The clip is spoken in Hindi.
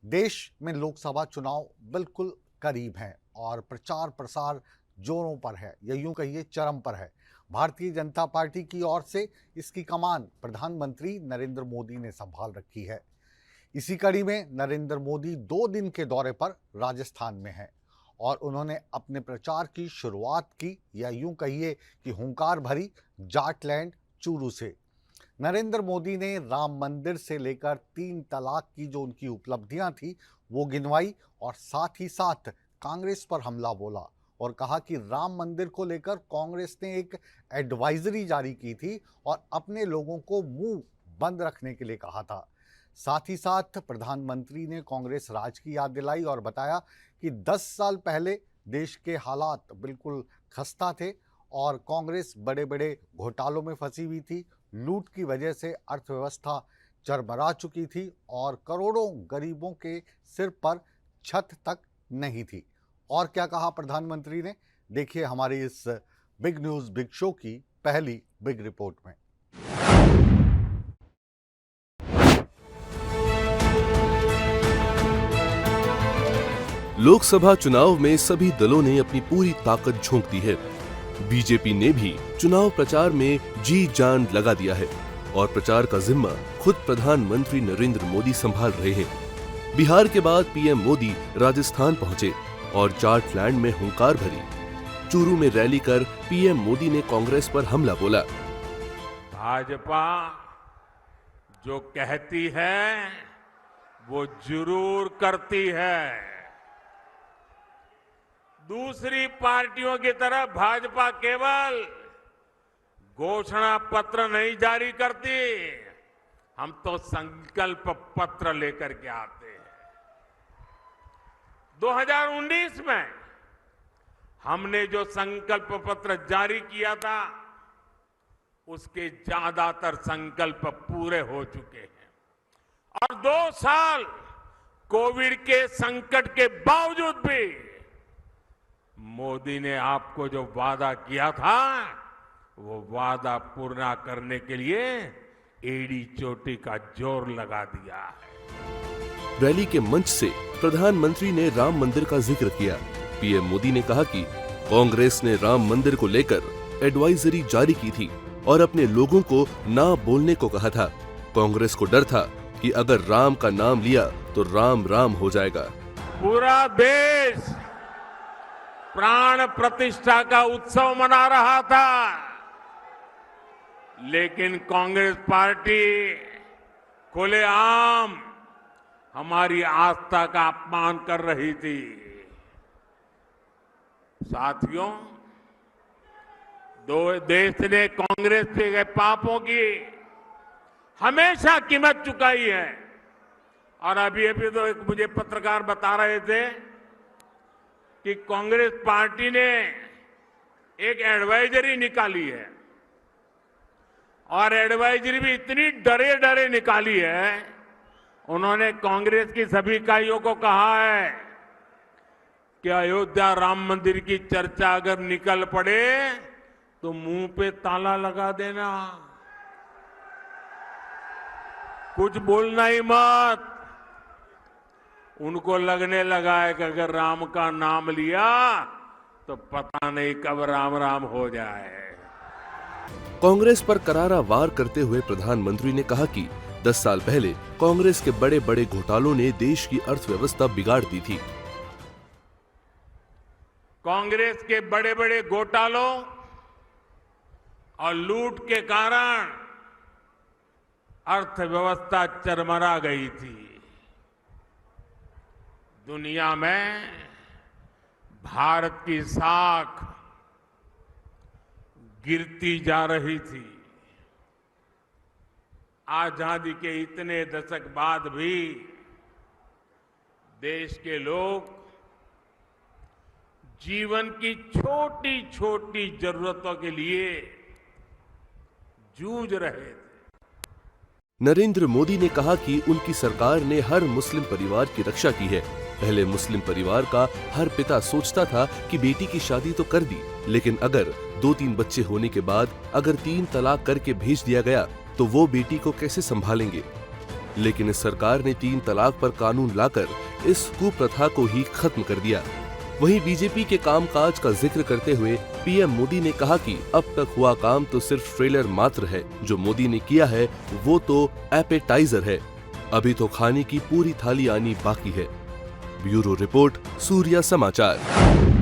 देश में लोकसभा चुनाव बिल्कुल करीब हैं और प्रचार प्रसार जोरों पर है, या यूं कहिए चरम पर है। भारतीय जनता पार्टी की ओर से इसकी कमान प्रधानमंत्री नरेंद्र मोदी ने संभाल रखी है। इसी कड़ी में नरेंद्र मोदी 2 दिन के दौरे पर राजस्थान में हैं और उन्होंने अपने प्रचार की शुरुआत की, या यूं कहिए कि हुंकार भरी जाटलैंड चूरू से। नरेंद्र मोदी ने राम मंदिर से लेकर 3 तलाक की जो उनकी उपलब्धियां थी वो गिनवाई और साथ ही साथ कांग्रेस पर हमला बोला और कहा कि राम मंदिर को लेकर कांग्रेस ने एक एडवाइजरी जारी की थी और अपने लोगों को मुंह बंद रखने के लिए कहा था। साथ ही साथ प्रधानमंत्री ने कांग्रेस राज की याद दिलाई और बताया कि 10 साल पहले देश के हालात बिल्कुल खस्ता थे और कांग्रेस बड़े बड़े घोटालों में फंसी हुई थी। लूट की वजह से अर्थव्यवस्था चरमरा चुकी थी और करोड़ों गरीबों के सिर पर छत तक नहीं थी। और क्या कहा प्रधानमंत्री ने, देखिए हमारी इस बिग न्यूज़ बिग शो की पहली बिग रिपोर्ट में। लोकसभा चुनाव में सभी दलों ने अपनी पूरी ताकत झोंक दी है। बीजेपी ने भी चुनाव प्रचार में जी जान लगा दिया है और प्रचार का जिम्मा खुद प्रधानमंत्री नरेंद्र मोदी संभाल रहे हैं। बिहार के बाद पीएम मोदी राजस्थान पहुंचे और जाटलैंड में हुंकार भरी। चूरू में रैली कर पीएम मोदी ने कांग्रेस पर हमला बोला। भाजपा जो कहती है वो जरूर करती है। दूसरी पार्टियों की तरह भाजपा केवल घोषणा पत्र नहीं जारी करती, हम तो संकल्प पत्र लेकर के आते हैं। 2019 में हमने जो संकल्प पत्र जारी किया था उसके ज्यादातर संकल्प पूरे हो चुके हैं और 2 साल कोविड के संकट के बावजूद भी मोदी ने आपको जो वादा किया था वो वादा पूरा करने के लिए एड़ी चोटी का जोर लगा दिया है। रैली के मंच से प्रधानमंत्री ने राम मंदिर का जिक्र किया। पीएम मोदी ने कहा कि कांग्रेस ने राम मंदिर को लेकर एडवाइजरी जारी की थी और अपने लोगों को ना बोलने को कहा था। कांग्रेस को डर था कि अगर राम का नाम लिया तो राम राम हो जाएगा। पूरा देश प्राण प्रतिष्ठा का उत्सव मना रहा था, लेकिन कांग्रेस पार्टी खुलेआम हमारी आस्था का अपमान कर रही थी। साथियों, देश ने कांग्रेस के पापों की हमेशा कीमत चुकाई है। और अभी तो एक मुझे पत्रकार बता रहे थे कि कांग्रेस पार्टी ने एक एडवाइजरी निकाली है और एडवाइजरी भी इतनी डरे डरे निकाली है। उन्होंने कांग्रेस की सभी इकाइयों को कहा है कि अयोध्या राम मंदिर की चर्चा अगर निकल पड़े तो मुंह पे ताला लगा देना, कुछ बोलना ही मत। उनको लगने लगा है कि अगर राम का नाम लिया तो पता नहीं कब राम राम हो जाए। कांग्रेस पर करारा वार करते हुए प्रधानमंत्री ने कहा कि 10 साल पहले कांग्रेस के बड़े बड़े घोटालों ने देश की अर्थव्यवस्था बिगाड़ दी थी। कांग्रेस के बड़े बड़े घोटालों और लूट के कारण अर्थव्यवस्था चरमरा गई थी। दुनिया में भारत की साख गिरती जा रही थी। आजादी के इतने दशक बाद भी देश के लोग जीवन की छोटी छोटी जरूरतों के लिए जूझ रहे थे। नरेंद्र मोदी ने कहा कि उनकी सरकार ने हर मुस्लिम परिवार की रक्षा की है। पहले मुस्लिम परिवार का हर पिता सोचता था कि बेटी की शादी तो कर दी, लेकिन अगर 2-3 बच्चे होने के बाद अगर 3 तलाक करके भेज दिया गया तो वो बेटी को कैसे संभालेंगे। लेकिन इस सरकार ने 3 तलाक पर कानून लाकर इस कुप्रथा को ही खत्म कर दिया। वहीं बीजेपी के कामकाज का जिक्र करते हुए पीएम मोदी ने कहा कि अब तक हुआ काम तो सिर्फ ट्रेलर मात्र है, जो मोदी ने किया है वो तो एपेटाइजर है, अभी तो खाने की पूरी थाली आनी बाकी है। ब्यूरो रिपोर्ट, सूर्या समाचार।